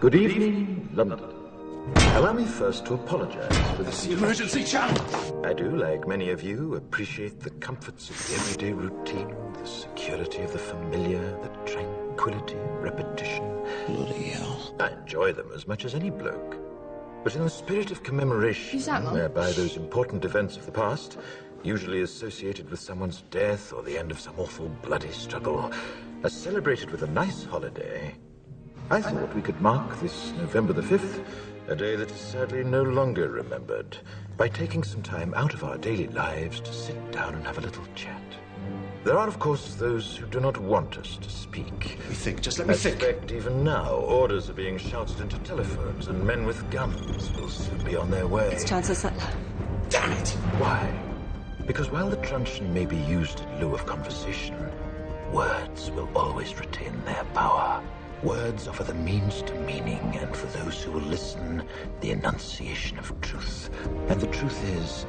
Good evening, London. Allow me first to apologize for this. The emergency channel! I do, like many of you, appreciate the comforts of the everyday routine, the security of the familiar, the tranquility of repetition. Bloody hell. I enjoy them as much as any bloke. But in the spirit of commemoration, whereby those important events of the past, usually associated with someone's death or the end of some awful bloody struggle, are celebrated with a nice holiday, I thought we could mark this November the 5th, a day that is sadly no longer remembered, by taking some time out of our daily lives to sit down and have a little chat. There are, of course, those who do not want us to speak. Let me think, just let me think. In fact, even now, orders are being shouted into telephones, and men with guns will soon be on their way. It's Chancellor Sutler. Damn it! Why? Because while the truncheon may be used in lieu of conversation, words will always retain their power. Words offer the means to meaning, and for those who will listen, the enunciation of truth. And the truth is,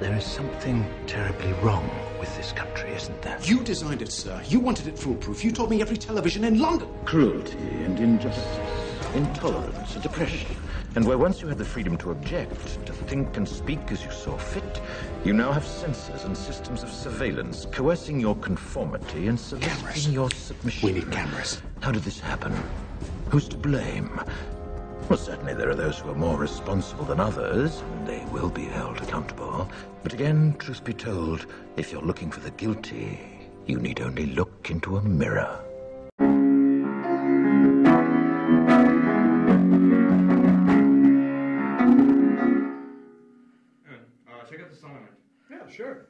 there is something terribly wrong with this country, isn't there? You designed it, sir. You wanted it foolproof. You told me every television in London. Cruelty and injustice, intolerance and oppression. And where once you had the freedom to object, to think and speak as you saw fit, you now have censors and systems of surveillance coercing your conformity and soliciting your submission. We need cameras. How did this happen? Who's to blame? Well, certainly there are those who are more responsible than others, and they will be held accountable. But again, truth be told, if you're looking for the guilty, you need only look into a mirror. Check out the song. Yeah, sure.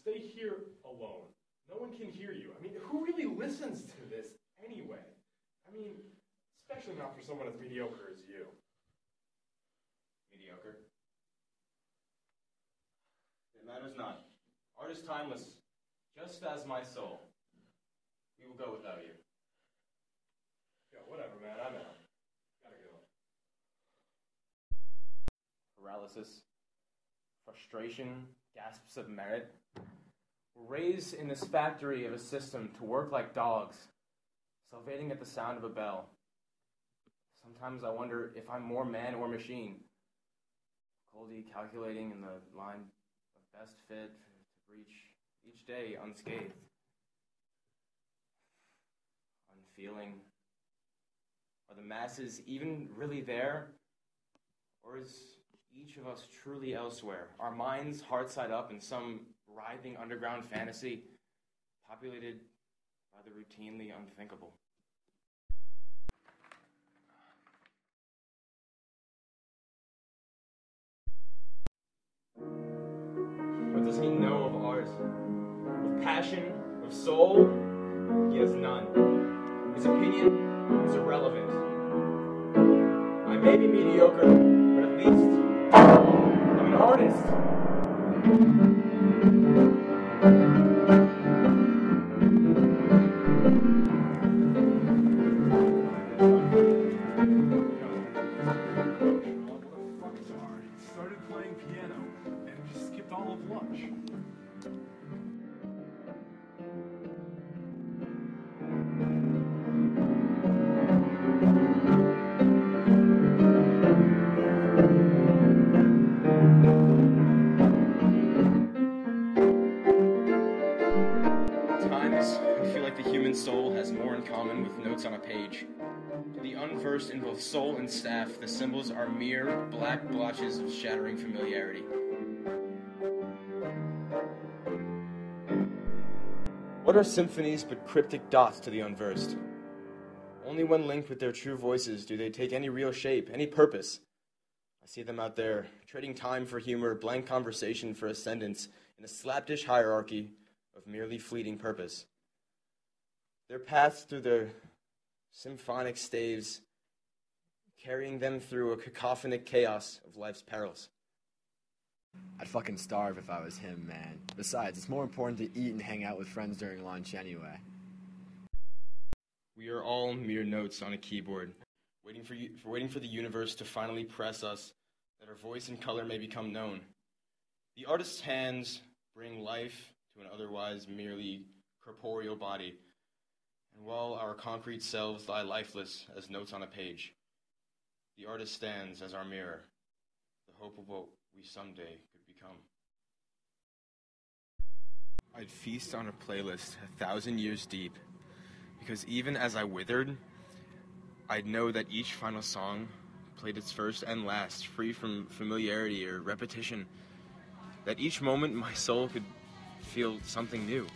Stay here alone. No one can hear you. I mean, who really listens to this anyway? I mean, especially not for someone as mediocre as you. Mediocre? It matters not. Art is timeless, just as my soul. We will go without you. Yeah, whatever, man. I'm out. Gotta go. Paralysis, frustration, gasps of merit. We're raised in this factory of a system to work like dogs, salivating at the sound of a bell. Sometimes I wonder if I'm more man or machine, coldly calculating in the line of best fit to reach each day unscathed. Unfeeling. Are the masses even really there? Or is each of us truly elsewhere, our minds heart side up in some writhing underground fantasy populated by the routinely unthinkable? What does he know of art? Of passion? Of soul? He has none. His opinion is irrelevant. I may be mediocre, but at least I'm an artist. Started playing piano and just skipped all of lunch. Soul has more in common with notes on a page. To the unversed in both soul and staff, the symbols are mere black blotches of shattering familiarity. What are symphonies but cryptic dots to the unversed? Only when linked with their true voices do they take any real shape, any purpose. I see them out there, trading time for humor, blank conversation for ascendance, in a slapdish hierarchy of merely fleeting purpose. Their paths through their symphonic staves, carrying them through a cacophonic chaos of life's perils. I'd fucking starve if I was him, man. Besides, it's more important to eat and hang out with friends during lunch anyway. We are all mere notes on a keyboard, waiting for the universe to finally press us, that our voice and color may become known. The artist's hands bring life to an otherwise merely corporeal body, and while our concrete selves lie lifeless as notes on a page, the artist stands as our mirror, the hope of what we someday could become. I'd feast on a playlist 1,000 years deep, because even as I withered, I'd know that each final song played its first and last, free from familiarity or repetition, that each moment my soul could feel something new.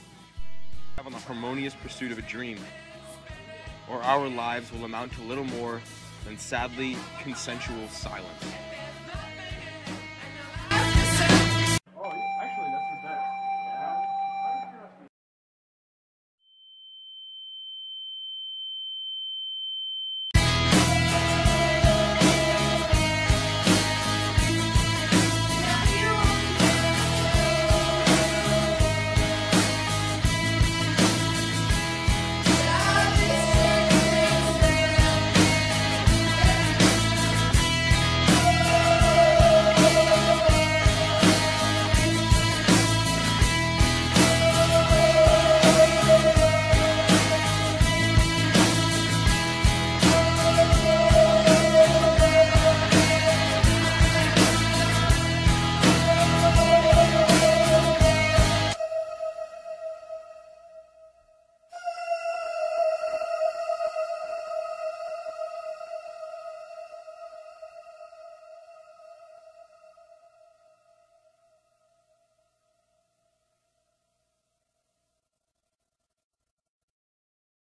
On the harmonious pursuit of a dream, or our lives will amount to little more than sadly consensual silence.